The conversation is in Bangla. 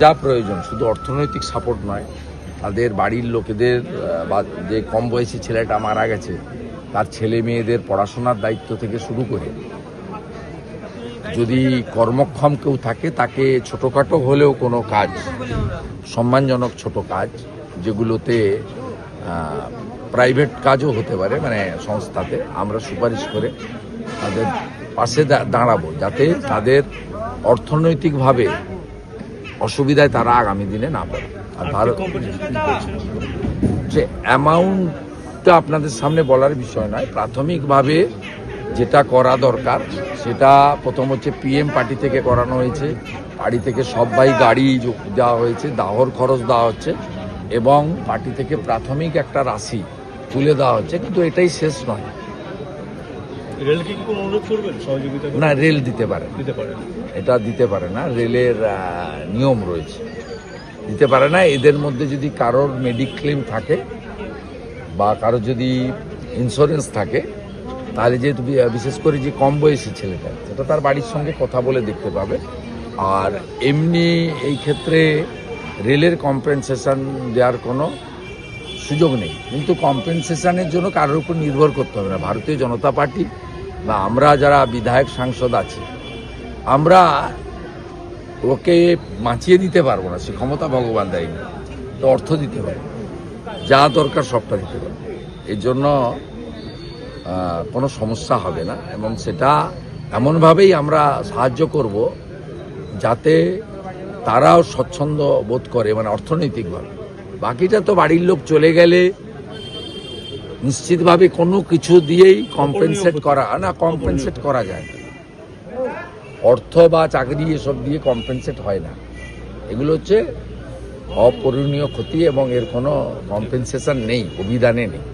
যা প্রয়োজন, শুধু অর্থনৈতিক সাপোর্ট নয়, তাদের বাড়ির লোকেদের বা যে কম বয়সী ছেলেটা মারা গেছে তার ছেলে মেয়েদের পড়াশোনার দায়িত্ব থেকে শুরু করে, যদি কর্মক্ষম কেউ থাকে তাকে ছোটোখাটো হলেও কোনো কাজ, সম্মানজনক ছোট কাজ, যেগুলোতে প্রাইভেট কাজও হতে পারে, মানে সংস্থাতে, আমরা সুপারিশ করে তাদের পাশে দাঁড়াবো, যাতে তাদের অর্থনৈতিকভাবে অসুবিধায় তারা আগামী দিনে না পড়ে। আর ভারত যে অ্যামাউন্টটা আপনাদের সামনে বলার বিষয় নয়, প্রাথমিকভাবে যেটা করা দরকার সেটা প্রথম হচ্ছে পিএম পার্টি থেকে করানো হয়েছে, পার্টি থেকে সবাই গাড়ি দেওয়া হয়েছে, দাহর খরচ দেওয়া হচ্ছে এবং পার্টি থেকে প্রাথমিক একটা রাশি তুলে দেওয়া হচ্ছে, কিন্তু এটাই শেষ নয়। রেলকে কি কোনো অনুরোধ করবেন সহযোগিতা? না, রেল দিতে পারে, এটা দিতে পারে না, রেলের নিয়ম রয়েছে, দিতে পারে না। এদের মধ্যে যদি কারোর মেডিক্লেম থাকে বা কারোর যদি ইন্স্যুরেন্স থাকে, তাহলে যেহেতু বিশেষ করে যে কম বয়সী ছেলেটা, সেটা তার বাড়ির সঙ্গে কথা বলে দেখতে পাবে। আর এমনি এই ক্ষেত্রে রেলের কম্পেনসেশন দেওয়ার কোনো সুযোগ নেই, কিন্তু কম্পেনসেশনের জন্য কারোর উপর নির্ভর করতে হবে না। ভারতীয় জনতা পার্টি বা আমরা যারা বিধায়ক সাংসদ আছি, আমরা ওকে বাঁচিয়ে দিতে পারবো না, সে ক্ষমতা ভগবান দেয়নি, তো অর্থ দিতে হবে, যা দরকার সবটা দিতে হবে। এর জন্য কোনো সমস্যা হবে না এবং সেটা এমনভাবেই আমরা সাহায্য করব যাতে তারাও স্বচ্ছন্দ বোধ করে, মানে অর্থনৈতিকভাবে। বাকিটা তো বাড়ির লোক চলে গেলে নিশ্চিতভাবে কোনো কিছু দিয়েই কম্পেনসেট করা যায় না। অর্থ বা চাকরি এসব দিয়ে কম্পেনসেট হয় না, এগুলো হচ্ছে অপূরণীয় ক্ষতি এবং এর কোনো কম্পেনসেশন নেই, অভিধানে নেই।